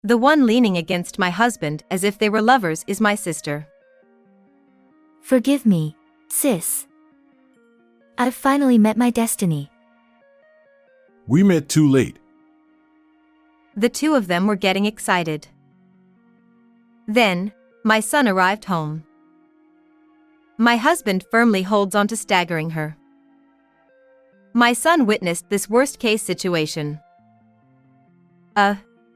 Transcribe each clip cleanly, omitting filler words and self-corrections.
The one leaning against my husband as if they were lovers is my sister. Forgive me, sis. I've finally met my destiny. We met too late. The two of them were getting excited. Then, my son arrived home. My husband firmly holds on to staggering her. My son witnessed this worst-case situation.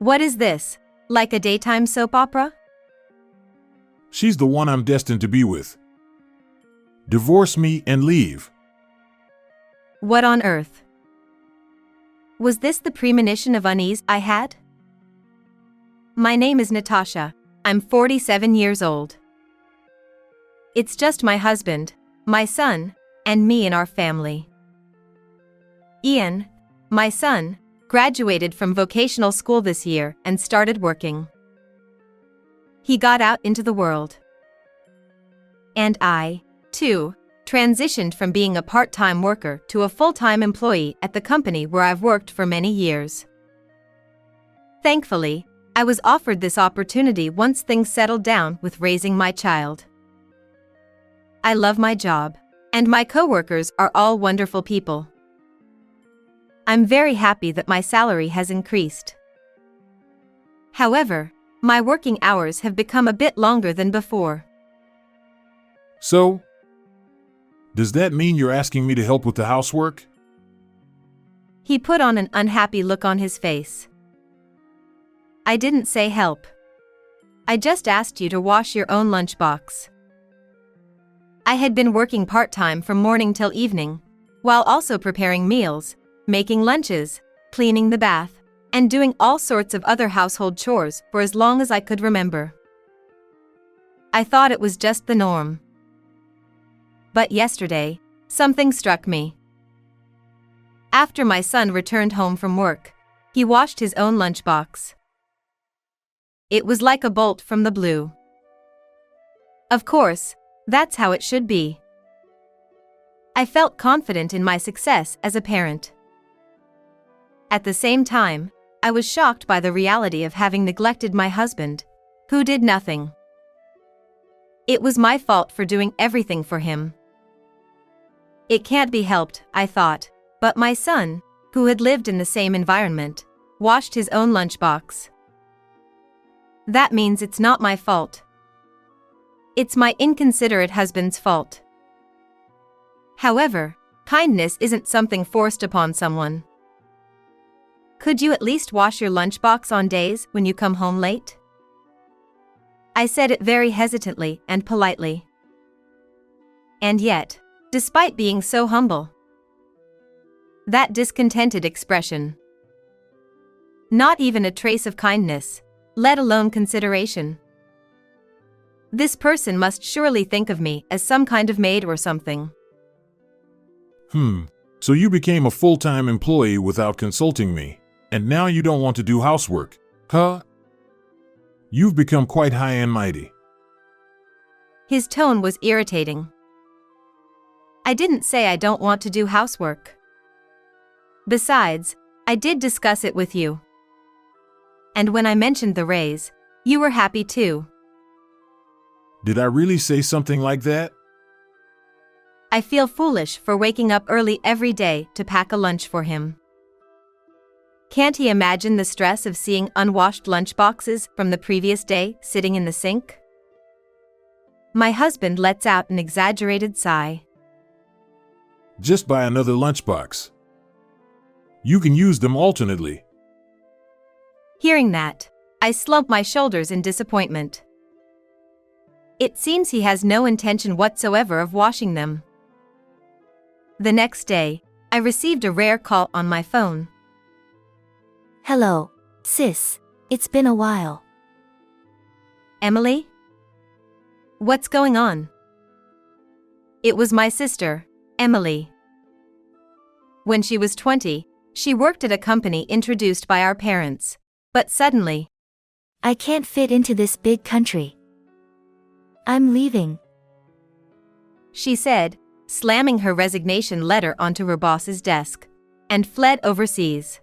What is this? Like a daytime soap opera? She's the one I'm destined to be with. Divorce me and leave. What on earth? Was this the premonition of unease I had? My name is Natasha. I'm 47 years old. It's just my husband, my son, and me and our family. Ian, my son, graduated from vocational school this year and started working. He got out into the world. And I, too, transitioned from being a part-time worker to a full-time employee at the company where I've worked for many years. Thankfully, I was offered this opportunity once things settled down with raising my child. I love my job, and my coworkers are all wonderful people. I'm very happy that my salary has increased. However, my working hours have become a bit longer than before. So? Does that mean you're asking me to help with the housework? He put on an unhappy look on his face. I didn't say help. I just asked you to wash your own lunchbox. I had been working part-time from morning till evening, while also preparing meals, making lunches, cleaning the bath, and doing all sorts of other household chores for as long as I could remember. I thought it was just the norm. But yesterday, something struck me. After my son returned home from work, he washed his own lunchbox. It was like a bolt from the blue. Of course, that's how it should be. I felt confident in my success as a parent. At the same time, I was shocked by the reality of having neglected my husband, who did nothing. It was my fault for doing everything for him. It can't be helped, I thought, but my son, who had lived in the same environment, washed his own lunchbox. That means it's not my fault. It's my inconsiderate husband's fault. However, kindness isn't something forced upon someone. Could you at least wash your lunchbox on days when you come home late? I said it very hesitantly and politely. And yet, despite being so humble, that discontented expression, not even a trace of kindness, let alone consideration. This person must surely think of me as some kind of maid or something. So you became a full-time employee without consulting me, and now you don't want to do housework, huh? You've become quite high and mighty. His tone was irritating. I didn't say I don't want to do housework. Besides, I did discuss it with you. And when I mentioned the raise, you were happy too. Did I really say something like that? I feel foolish for waking up early every day to pack a lunch for him. Can't he imagine the stress of seeing unwashed lunchboxes from the previous day sitting in the sink? My husband lets out an exaggerated sigh. Just buy another lunchbox. You can use them alternately. Hearing that, I slump my shoulders in disappointment. It seems he has no intention whatsoever of washing them. The next day, I received a rare call on my phone. Hello, sis. It's been a while. Emily? What's going on? It was my sister, Emily. When she was 20, she worked at a company introduced by our parents. But suddenly, I can't fit into this big country. I'm leaving, she said, slamming her resignation letter onto her boss's desk, and fled overseas.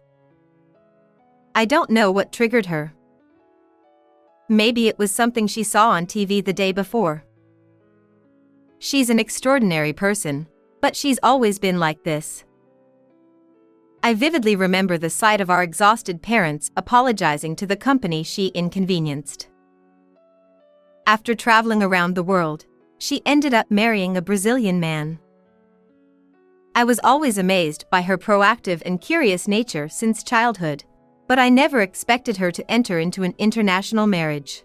I don't know what triggered her. Maybe it was something she saw on TV the day before. She's an extraordinary person, but she's always been like this. I vividly remember the sight of our exhausted parents apologizing to the company she inconvenienced. After traveling around the world, she ended up marrying a Brazilian man. I was always amazed by her proactive and curious nature since childhood, but I never expected her to enter into an international marriage.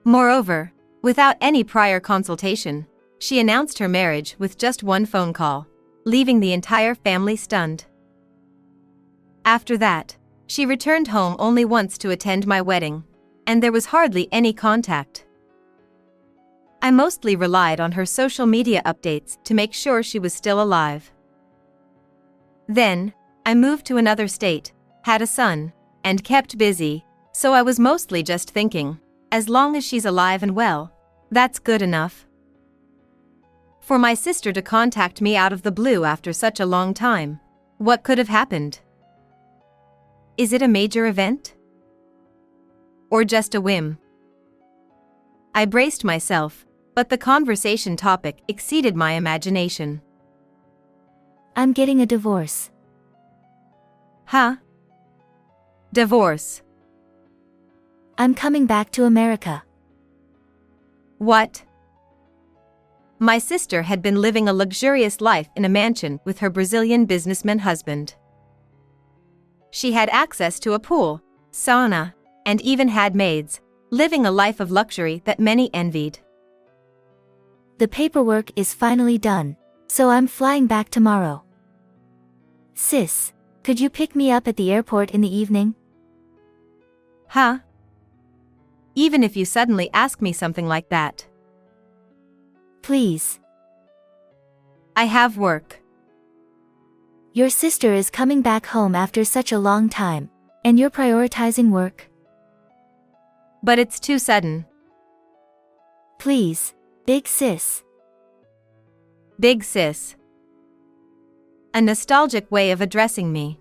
Moreover, without any prior consultation, she announced her marriage with just one phone call, leaving the entire family stunned. After that, she returned home only once to attend my wedding, and there was hardly any contact. I mostly relied on her social media updates to make sure she was still alive. Then, I moved to another state, had a son, and kept busy, so I was mostly just thinking, as long as she's alive and well, that's good enough. For my sister to contact me out of the blue after such a long time, what could have happened? Is it a major event? Or just a whim? I braced myself, but the conversation topic exceeded my imagination. I'm getting a divorce. Huh? Divorce? I'm coming back to America. What? My sister had been living a luxurious life in a mansion with her Brazilian businessman husband. She had access to a pool, sauna, and even had maids, living a life of luxury that many envied. The paperwork is finally done, so I'm flying back tomorrow. Sis, could you pick me up at the airport in the evening? Huh? Even if you suddenly ask me something like that. Please. I have work. Your sister is coming back home after such a long time, and you're prioritizing work? But it's too sudden. Please, big sis. Big sis. A nostalgic way of addressing me.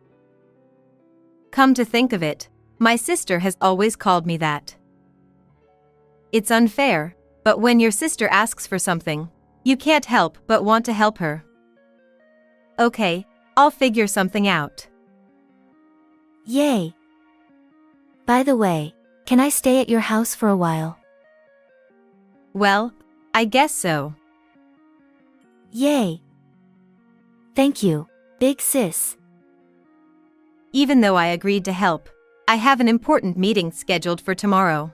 Come to think of it, my sister has always called me that. It's unfair, but when your sister asks for something, you can't help but want to help her. Okay, I'll figure something out. Yay! By the way, can I stay at your house for a while? Well, I guess so. Yay! Thank you, big sis. Even though I agreed to help, I have an important meeting scheduled for tomorrow.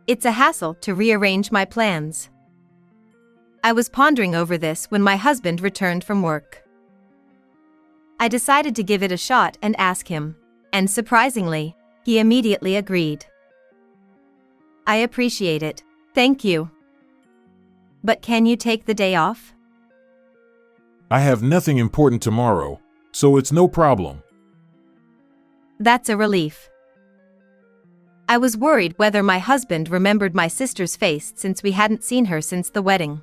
It's a hassle to rearrange my plans. I was pondering over this when my husband returned from work. I decided to give it a shot and ask him, and surprisingly, he immediately agreed. I appreciate it, thank you. But can you take the day off? I have nothing important tomorrow, so it's no problem. That's a relief. I was worried whether my husband remembered my sister's face since we hadn't seen her since the wedding.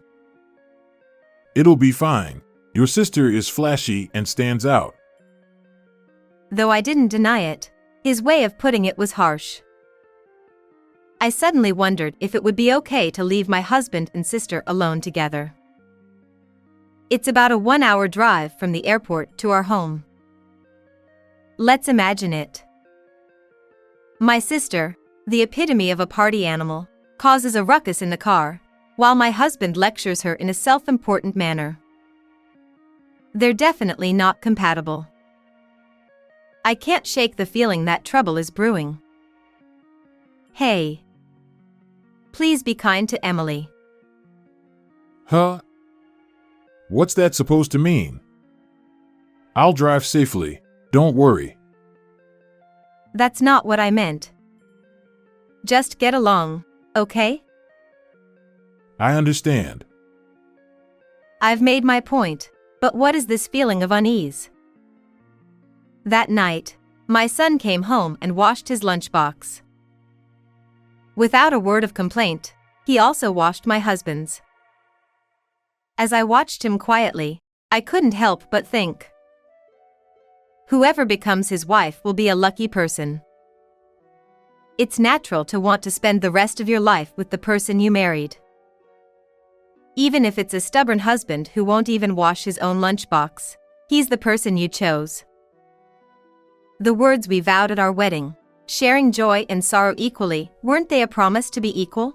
It'll be fine. Your sister is flashy and stands out. Though I didn't deny it, his way of putting it was harsh. I suddenly wondered if it would be okay to leave my husband and sister alone together. It's about a 1-hour drive from the airport to our home. Let's imagine it. My sister, the epitome of a party animal, causes a ruckus in the car, while my husband lectures her in a self-important manner. They're definitely not compatible. I can't shake the feeling that trouble is brewing. Hey. Please be kind to Emily. Huh? What's that supposed to mean? I'll drive safely, don't worry. That's not what I meant. Just get along, okay? I understand. I've made my point, but what is this feeling of unease? That night, my son came home and washed his lunchbox. Without a word of complaint, he also washed my husband's. As I watched him quietly, I couldn't help but think. Whoever becomes his wife will be a lucky person. It's natural to want to spend the rest of your life with the person you married. Even if it's a stubborn husband who won't even wash his own lunchbox, he's the person you chose. The words we vowed at our wedding, sharing joy and sorrow equally, weren't they a promise to be equal?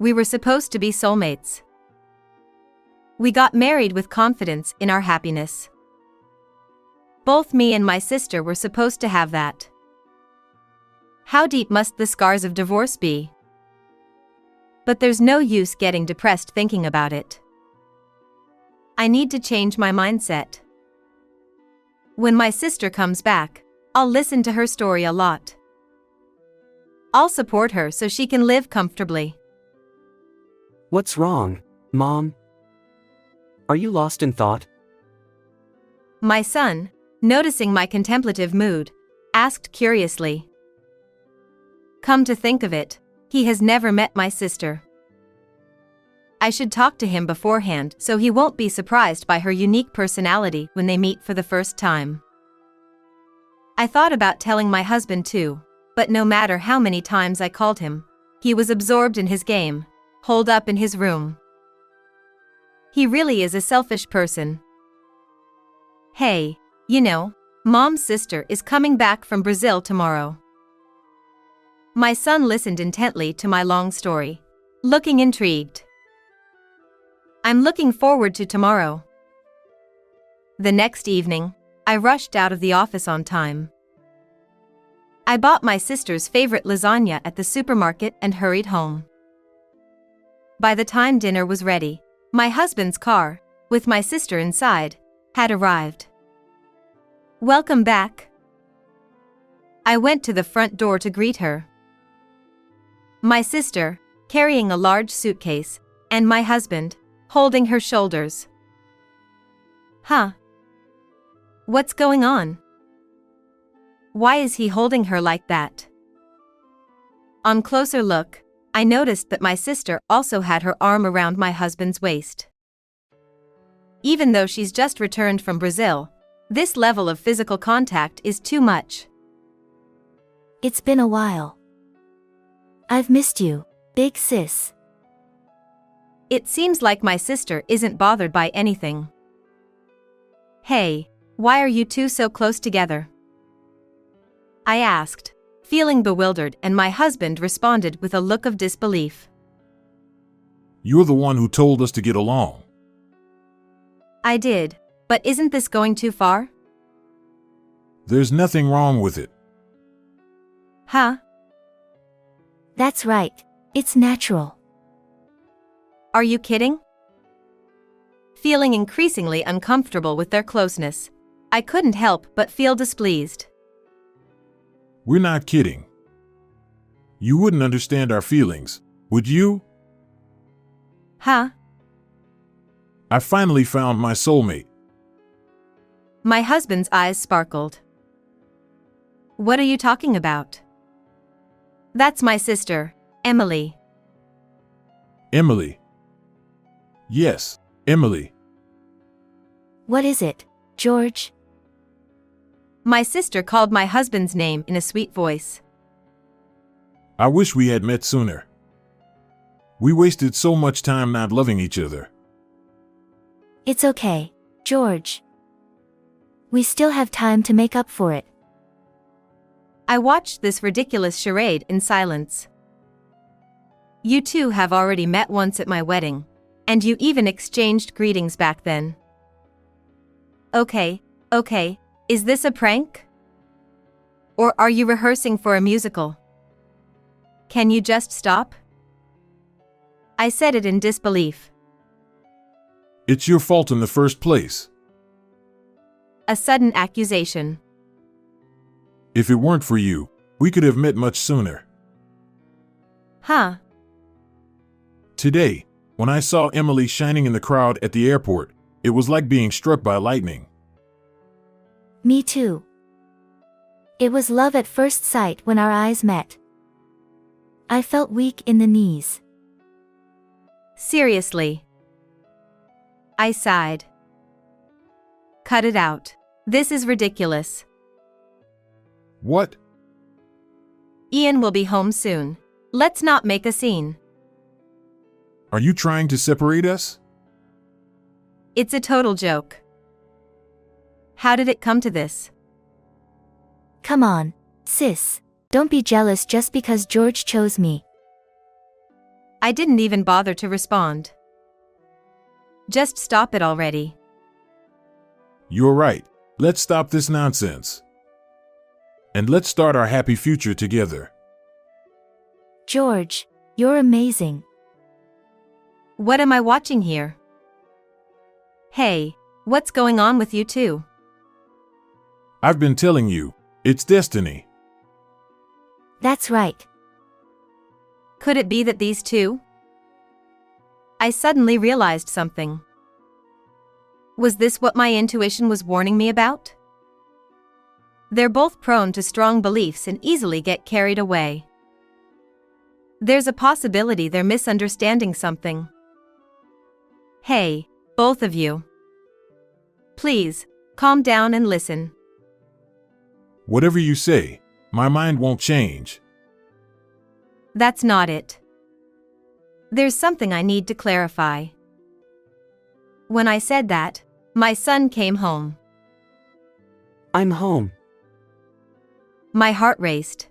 We were supposed to be soulmates. We got married with confidence in our happiness. Both me and my sister were supposed to have that. How deep must the scars of divorce be? But there's no use getting depressed thinking about it. I need to change my mindset. When my sister comes back, I'll listen to her story a lot. I'll support her so she can live comfortably. What's wrong, Mom? Are you lost in thought? My son, noticing my contemplative mood, asked curiously. Come to think of it, he has never met my sister. I should talk to him beforehand so he won't be surprised by her unique personality when they meet for the first time. I thought about telling my husband too, but no matter how many times I called him, he was absorbed in his game, holed up in his room. He really is a selfish person. Hey, you know, Mom's sister is coming back from Brazil tomorrow. My son listened intently to my long story, looking intrigued. I'm looking forward to tomorrow. The next evening, I rushed out of the office on time. I bought my sister's favorite lasagna at the supermarket and hurried home. By the time dinner was ready, my husband's car, with my sister inside, had arrived. Welcome back. I went to the front door to greet her. My sister, carrying a large suitcase, and my husband, holding her shoulders. Huh? What's going on? Why is he holding her like that? On closer look, I noticed that my sister also had her arm around my husband's waist. Even though she's just returned from Brazil, this level of physical contact is too much. It's been a while. I've missed you, big sis. It seems like my sister isn't bothered by anything. Hey, why are you two so close together? I asked, feeling bewildered, and my husband responded with a look of disbelief. You're the one who told us to get along. I did, but isn't this going too far? There's nothing wrong with it. Huh? That's right, it's natural. Are you kidding? Feeling increasingly uncomfortable with their closeness, I couldn't help but feel displeased. We're not kidding. You wouldn't understand our feelings, would you? Huh? I finally found my soulmate. My husband's eyes sparkled. What are you talking about? That's my sister, Emily. Emily. Yes, Emily. What is it, George? My sister called my husband's name in a sweet voice. I wish we had met sooner. We wasted so much time not loving each other. It's okay, George. We still have time to make up for it. I watched this ridiculous charade in silence. You two have already met once at my wedding, and you even exchanged greetings back then. Okay, is this a prank? Or are you rehearsing for a musical? Can you just stop? I said it in disbelief. It's your fault in the first place. A sudden accusation. If it weren't for you, we could have met much sooner. Huh? Today, when I saw Emily shining in the crowd at the airport, it was like being struck by lightning. Me too. It was love at first sight when our eyes met. I felt weak in the knees. Seriously. I sighed. Cut it out. This is ridiculous. What? Ian will be home soon. Let's not make a scene. Are you trying to separate us? It's a total joke. How did it come to this? Come on, sis. Don't be jealous just because George chose me. I didn't even bother to respond. Just stop it already. You're right. Let's stop this nonsense. And let's start our happy future together. George, you're amazing. What am I watching here? Hey, what's going on with you two? I've been telling you, it's destiny. That's right. Could it be that these two? I suddenly realized something. Was this what my intuition was warning me about? They're both prone to strong beliefs and easily get carried away. There's a possibility they're misunderstanding something. Hey, both of you. Please, calm down and listen. Whatever you say, my mind won't change. That's not it. There's something I need to clarify. When I said that, my son came home. I'm home. My heart raced.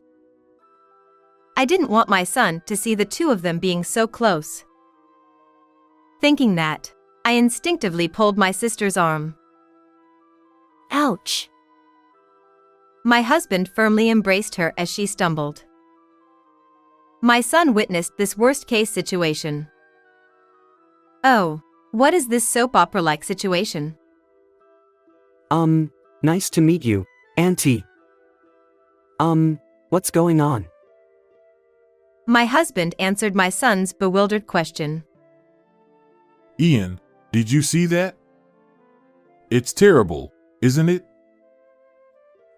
I didn't want my son to see the two of them being so close. Thinking that, I instinctively pulled my sister's arm. Ouch. My husband firmly embraced her as she stumbled. My son witnessed this worst-case situation. Oh, what is this soap opera-like situation? Nice to meet you, Auntie. What's going on? My husband answered my son's bewildered question. Ian, did you see that? It's terrible, isn't it?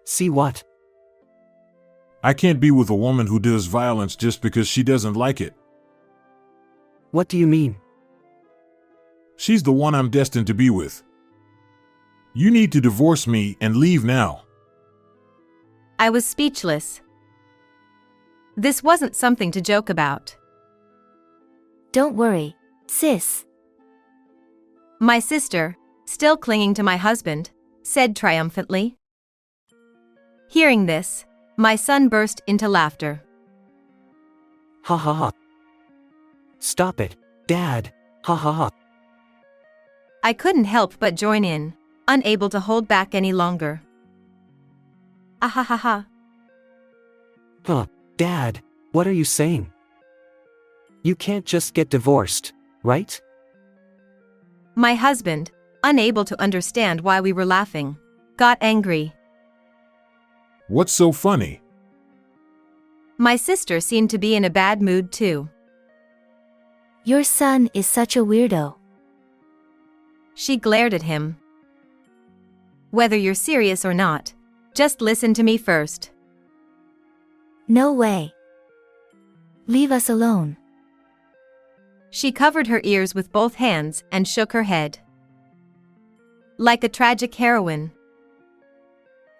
See what? I can't be with a woman who does violence just because she doesn't like it. What do you mean? She's the one I'm destined to be with. You need to divorce me and leave now. I was speechless. This wasn't something to joke about. Don't worry, sis. My sister, still clinging to my husband, said triumphantly. Hearing this, my son burst into laughter. Ha ha ha. Stop it, Dad. Ha ha ha. I couldn't help but join in, unable to hold back any longer. Ah ha ha ha. Huh, Dad, what are you saying? You can't just get divorced, right? My husband, unable to understand why we were laughing, got angry. What's so funny? My sister seemed to be in a bad mood too. Your son is such a weirdo. She glared at him. Whether you're serious or not, just listen to me first. No way. Leave us alone. She covered her ears with both hands and shook her head. Like a tragic heroine.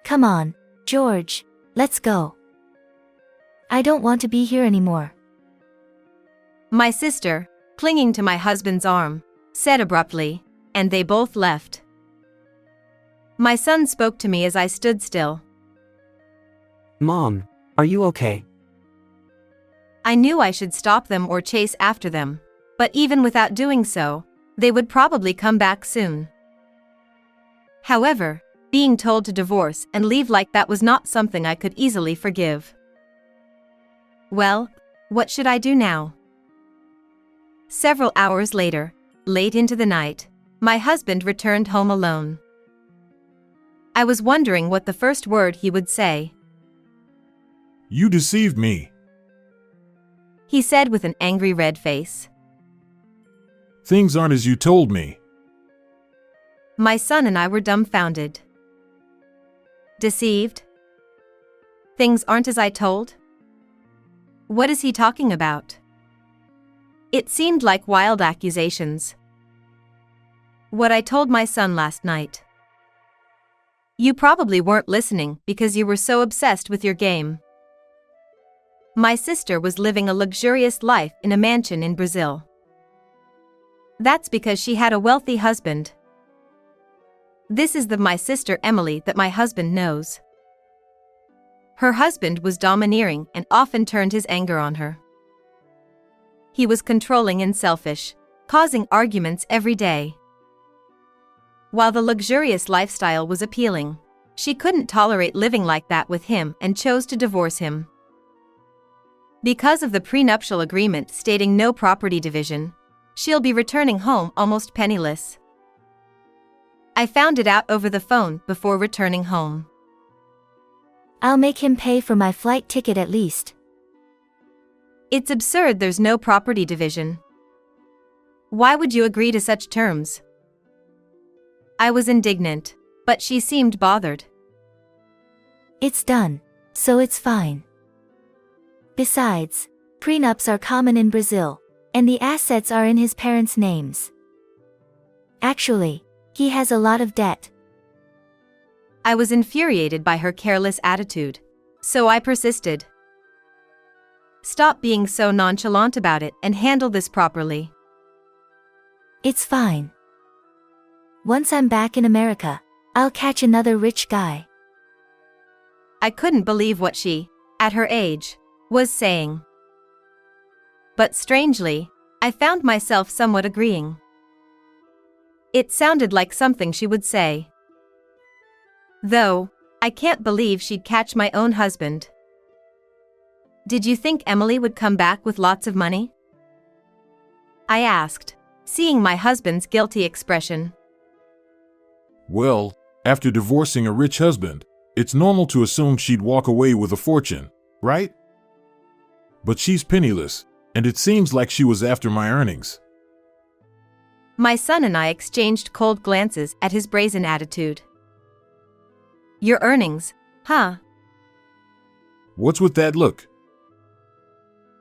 Come on, George, let's go. I don't want to be here anymore. My sister, clinging to my husband's arm, said abruptly, and they both left. My son spoke to me as I stood still. Mom, are you okay? I knew I should stop them or chase after them, but even without doing so, they would probably come back soon. However, being told to divorce and leave like that was not something I could easily forgive. Well, what should I do now? Several hours later, late into the night, my husband returned home alone. I was wondering what the first word he would say. You deceived me. He said with an angry red face. Things aren't as you told me. My son and I were dumbfounded. Deceived? Things aren't as I told? What is he talking about? It seemed like wild accusations. What I told my son last night. You probably weren't listening because you were so obsessed with your game. My sister was living a luxurious life in a mansion in Brazil. That's because she had a wealthy husband. This is my sister Emily that my husband knows. Her husband was domineering and often turned his anger on her. He was controlling and selfish, causing arguments every day. While the luxurious lifestyle was appealing, she couldn't tolerate living like that with him and chose to divorce him. Because of the prenuptial agreement stating no property division, she'll be returning home almost penniless. I found it out over the phone before returning home. I'll make him pay for my flight ticket at least. It's absurd there's no property division. Why would you agree to such terms? I was indignant, but she seemed bothered. It's done, so it's fine. Besides, prenups are common in Brazil, and the assets are in his parents' names. Actually, he has a lot of debt. I was infuriated by her careless attitude, so I persisted. Stop being so nonchalant about it and handle this properly. It's fine. Once I'm back in America, I'll catch another rich guy. I couldn't believe what she, at her age, was saying. But strangely, I found myself somewhat agreeing. It sounded like something she would say. Though, I can't believe she'd catch my own husband. Did you think Emily would come back with lots of money? I asked, seeing my husband's guilty expression. Well, after divorcing a rich husband, it's normal to assume she'd walk away with a fortune, right? But she's penniless, and it seems like she was after my earnings. My son and I exchanged cold glances at his brazen attitude. Your earnings, huh? What's with that look?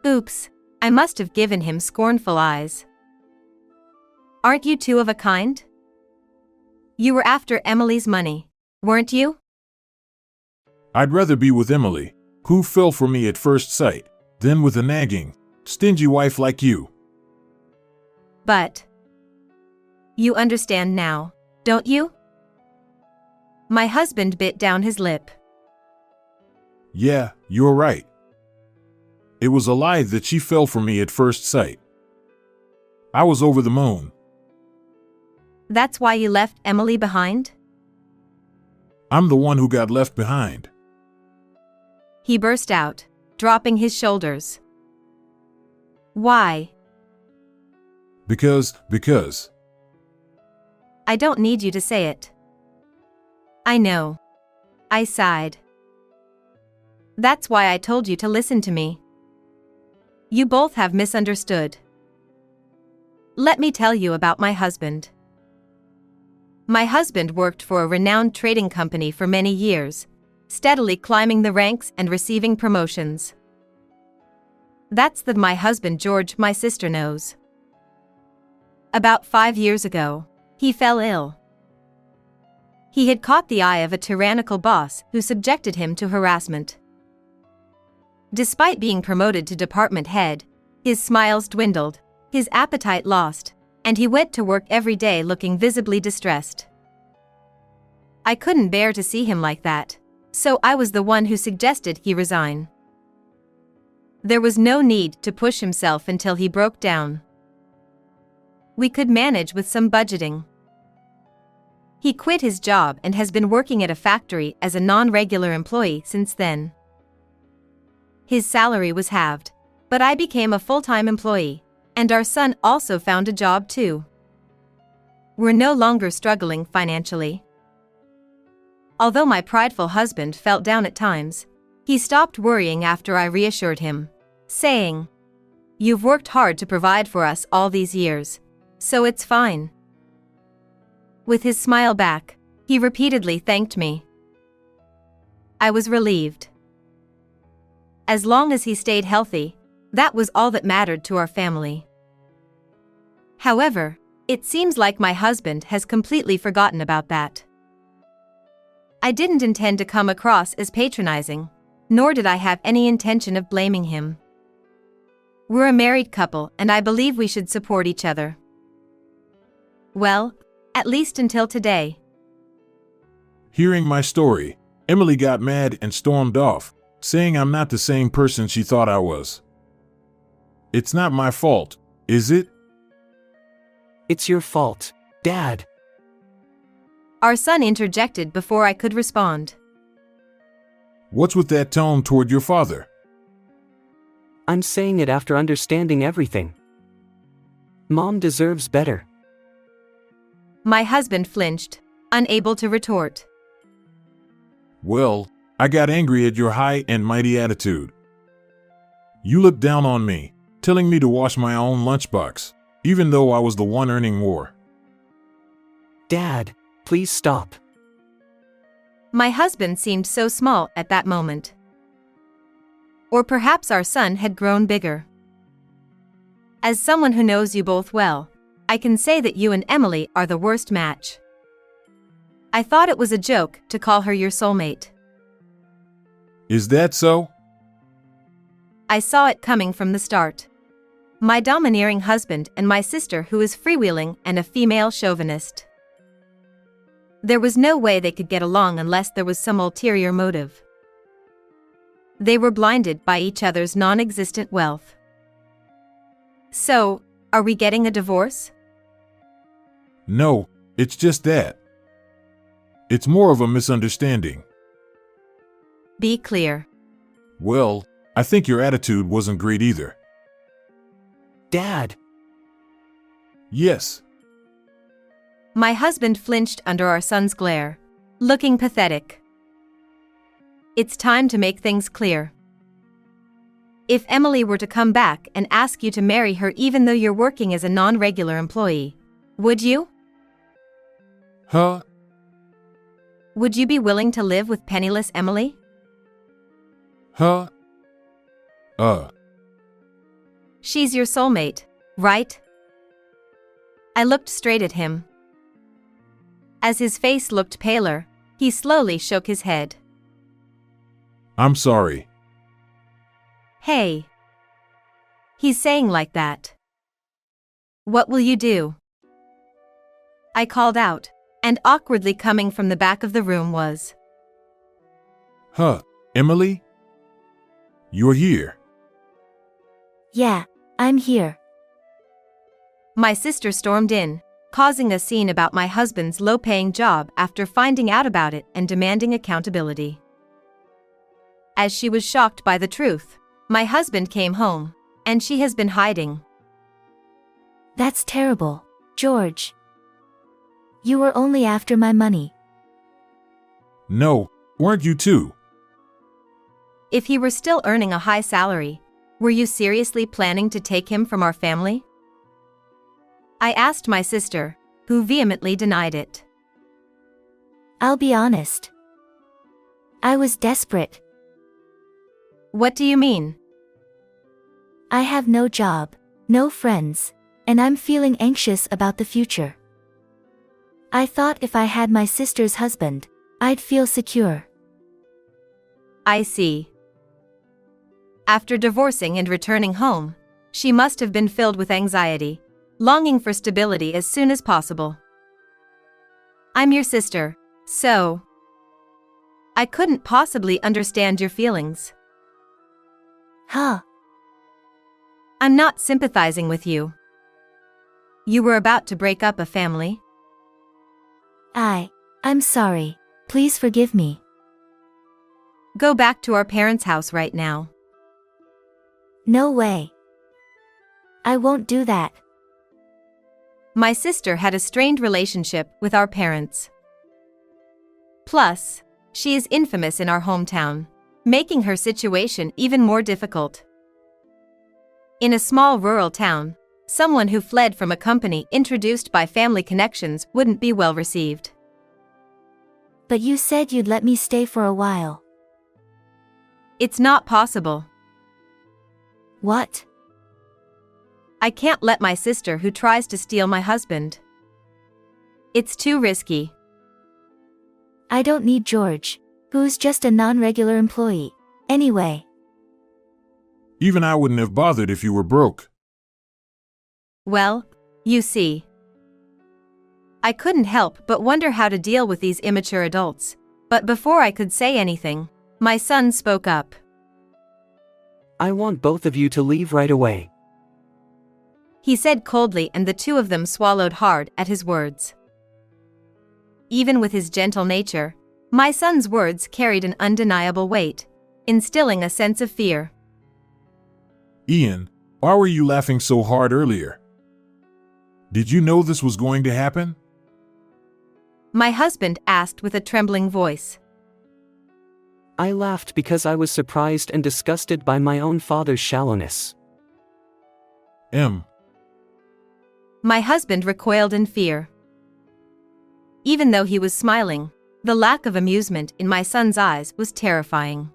Oops, I must have given him scornful eyes. Aren't you two of a kind? You were after Emily's money, weren't you? I'd rather be with Emily, who fell for me at first sight, than with a nagging, stingy wife like you. But you understand now, don't you? My husband bit down his lip. Yeah, you're right. It was a lie that she fell for me at first sight. I was over the moon. That's why you left Emily behind? I'm the one who got left behind. He burst out, dropping his shoulders. Why? Because. I don't need you to say it. I know. I sighed. That's why I told you to listen to me. You both have misunderstood. Let me tell you about my husband. My husband worked for a renowned trading company for many years, steadily climbing the ranks and receiving promotions. That's my husband George my sister knows. About 5 years ago, he fell ill. He had caught the eye of a tyrannical boss who subjected him to harassment. Despite being promoted to department head, his smiles dwindled, his appetite lost, and he went to work every day looking visibly distressed. I couldn't bear to see him like that, so I was the one who suggested he resign. There was no need to push himself until he broke down. We could manage with some budgeting. He quit his job and has been working at a factory as a non-regular employee since then. His salary was halved, but I became a full-time employee, and our son also found a job too. We're no longer struggling financially. Although my prideful husband felt down at times, he stopped worrying after I reassured him, saying, "You've worked hard to provide for us all these years, so it's fine." With his smile back, he repeatedly thanked me. I was relieved. As long as he stayed healthy, that was all that mattered to our family. However, it seems like my husband has completely forgotten about that. I didn't intend to come across as patronizing, nor did I have any intention of blaming him. We're a married couple and I believe we should support each other. Well, at least until today. Hearing my story, Emily got mad and stormed off, saying I'm not the same person she thought I was. It's not my fault, is it? It's your fault, Dad. Our son interjected before I could respond. What's with that tone toward your father? I'm saying it after understanding everything. Mom deserves better. My husband flinched, unable to retort. Well, I got angry at your high and mighty attitude. You looked down on me, telling me to wash my own lunchbox, even though I was the one earning more. Dad, please stop. My husband seemed so small at that moment. Or perhaps our son had grown bigger. As someone who knows you both well, I can say that you and Emily are the worst match. I thought it was a joke to call her your soulmate. Is that so? I saw it coming from the start. My domineering husband and my sister who is freewheeling and a female chauvinist. There was no way they could get along unless there was some ulterior motive. They were blinded by each other's non-existent wealth. So, are we getting a divorce? No, it's just that. It's more of a misunderstanding. Be clear. Well, I think your attitude wasn't great either. Dad. Yes. My husband flinched under our son's glare, looking pathetic. It's time to make things clear. If Emily were to come back and ask you to marry her even though you're working as a non-regular employee, would you? Huh? Would you be willing to live with penniless Emily? Huh? She's your soulmate, right? I looked straight at him. As his face looked paler, he slowly shook his head. I'm sorry. Hey. He's saying like that. What will you do? I called out, and awkwardly coming from the back of the room was, Huh, Emily? You're here. Yeah, I'm here. My sister stormed in, causing a scene about my husband's low-paying job after finding out about it and demanding accountability. As she was shocked by the truth, my husband came home, and she has been hiding. That's terrible, George. You were only after my money. No, weren't you too? If he were still earning a high salary, were you seriously planning to take him from our family? I asked my sister, who vehemently denied it. I'll be honest. I was desperate. What do you mean? I have no job, no friends, and I'm feeling anxious about the future. I thought if I had my sister's husband, I'd feel secure. I see. After divorcing and returning home, she must have been filled with anxiety, longing for stability as soon as possible. I'm your sister, so I couldn't possibly understand your feelings. Huh? I'm not sympathizing with you. You were about to break up a family. I'm sorry. Please forgive me. Go back to our parents' house right now. No way. I won't do that. My sister had a strained relationship with our parents. Plus, she is infamous in our hometown, making her situation even more difficult. In a small rural town, someone who fled from a company introduced by family connections wouldn't be well received. But you said you'd let me stay for a while. It's not possible. What? I can't let my sister who tries to steal my husband. It's too risky. I don't need George, who's just a non-regular employee. Anyway, Even I wouldn't have bothered if you were broke. Well, you see. I couldn't help but wonder how to deal with these immature adults. But before I could say anything, my son spoke up. I want both of you to leave right away. He said coldly, and the two of them swallowed hard at his words. Even with his gentle nature, my son's words carried an undeniable weight, instilling a sense of fear. Ian, why were you laughing so hard earlier? Did you know this was going to happen? My husband asked with a trembling voice. I laughed because I was surprised and disgusted by my own father's shallowness. My husband recoiled in fear. Even though he was smiling, the lack of amusement in my son's eyes was terrifying.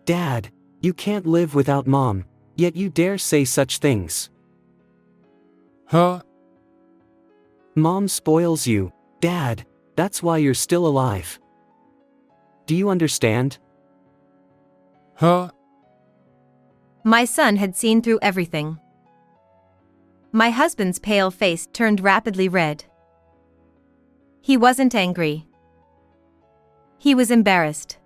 Dad, you can't live without Mom, yet you dare say such things. Huh? Mom spoils you, Dad, that's why you're still alive. Do you understand? Huh? My son had seen through everything. My husband's pale face turned rapidly red. He wasn't angry. He was embarrassed.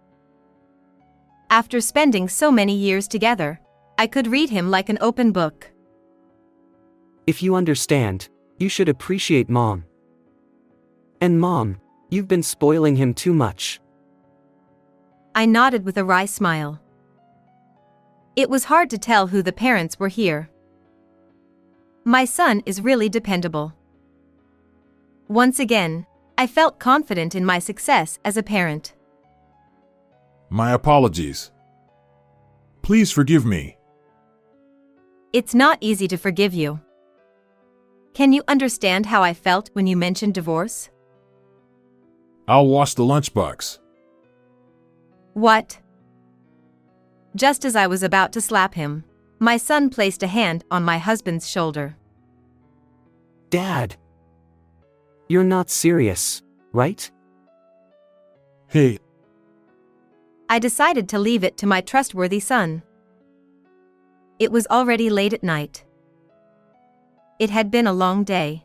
After spending so many years together, I could read him like an open book. If you understand, you should appreciate Mom. And Mom, you've been spoiling him too much. I nodded with a wry smile. It was hard to tell who the parents were here. My son is really dependable. Once again, I felt confident in my success as a parent. My apologies. Please forgive me. It's not easy to forgive you. Can you understand how I felt when you mentioned divorce? I'll wash the lunchbox. What? Just as I was about to slap him, my son placed a hand on my husband's shoulder. Dad! You're not serious, right? Hey, I decided to leave it to my trustworthy son. It was already late at night. It had been a long day.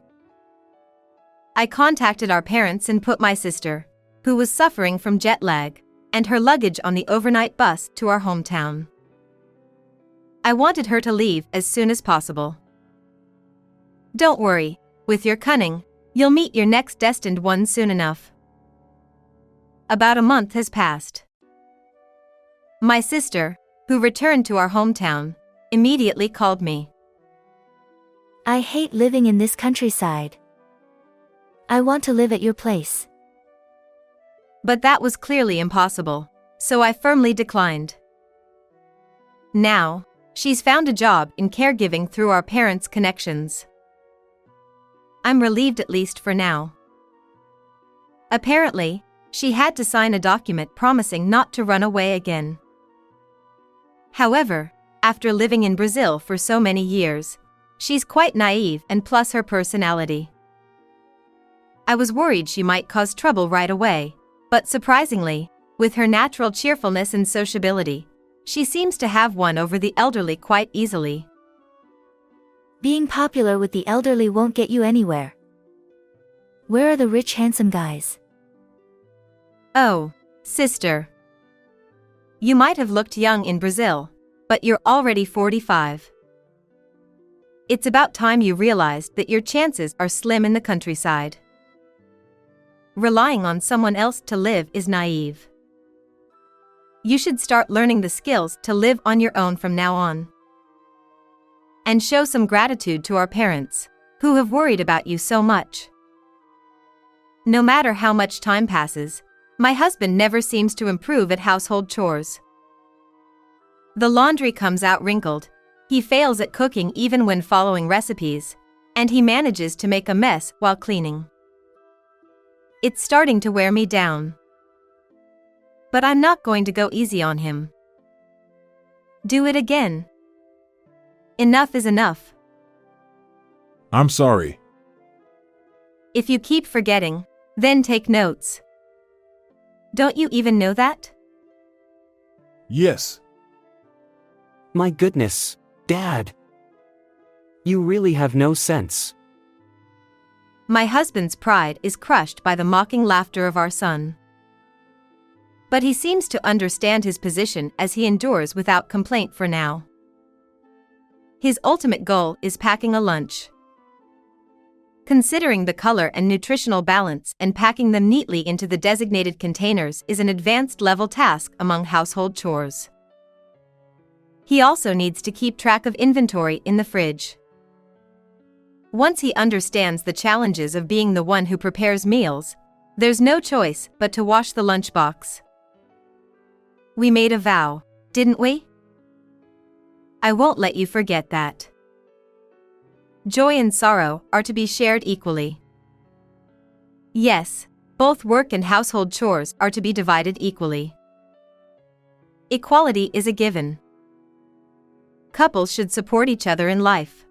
I contacted our parents and put my sister, who was suffering from jet lag, and her luggage on the overnight bus to our hometown. I wanted her to leave as soon as possible. Don't worry, with your cunning, you'll meet your next destined one soon enough. About a month has passed. My sister, who returned to our hometown, immediately called me. I hate living in this countryside. I want to live at your place. But that was clearly impossible, so I firmly declined. Now, she's found a job in caregiving through our parents' connections. I'm relieved, at least for now. Apparently, she had to sign a document promising not to run away again. However, after living in Brazil for so many years, she's quite naive, and plus her personality. I was worried she might cause trouble right away, but surprisingly, with her natural cheerfulness and sociability, she seems to have won over the elderly quite easily. Being popular with the elderly won't get you anywhere. Where are the rich, handsome guys? Oh, sister. You might have looked young in Brazil, but you're already 45. It's about time you realized that your chances are slim in the countryside. Relying on someone else to live is naive. You should start learning the skills to live on your own from now on. And show some gratitude to our parents, who have worried about you so much. No matter how much time passes, my husband never seems to improve at household chores. The laundry comes out wrinkled, he fails at cooking even when following recipes, and he manages to make a mess while cleaning. It's starting to wear me down. But I'm not going to go easy on him. Do it again. Enough is enough. I'm sorry. If you keep forgetting, then take notes. Don't you even know that? Yes. My goodness, Dad. You really have no sense. My husband's pride is crushed by the mocking laughter of our son. But he seems to understand his position as he endures without complaint for now. His ultimate goal is packing a lunch. Considering the color and nutritional balance and packing them neatly into the designated containers is an advanced level task among household chores. He also needs to keep track of inventory in the fridge. Once he understands the challenges of being the one who prepares meals, there's no choice but to wash the lunchbox. We made a vow, didn't we? I won't let you forget that. Joy and sorrow are to be shared equally. Yes, both work and household chores are to be divided equally. Equality is a given. Couples should support each other in life.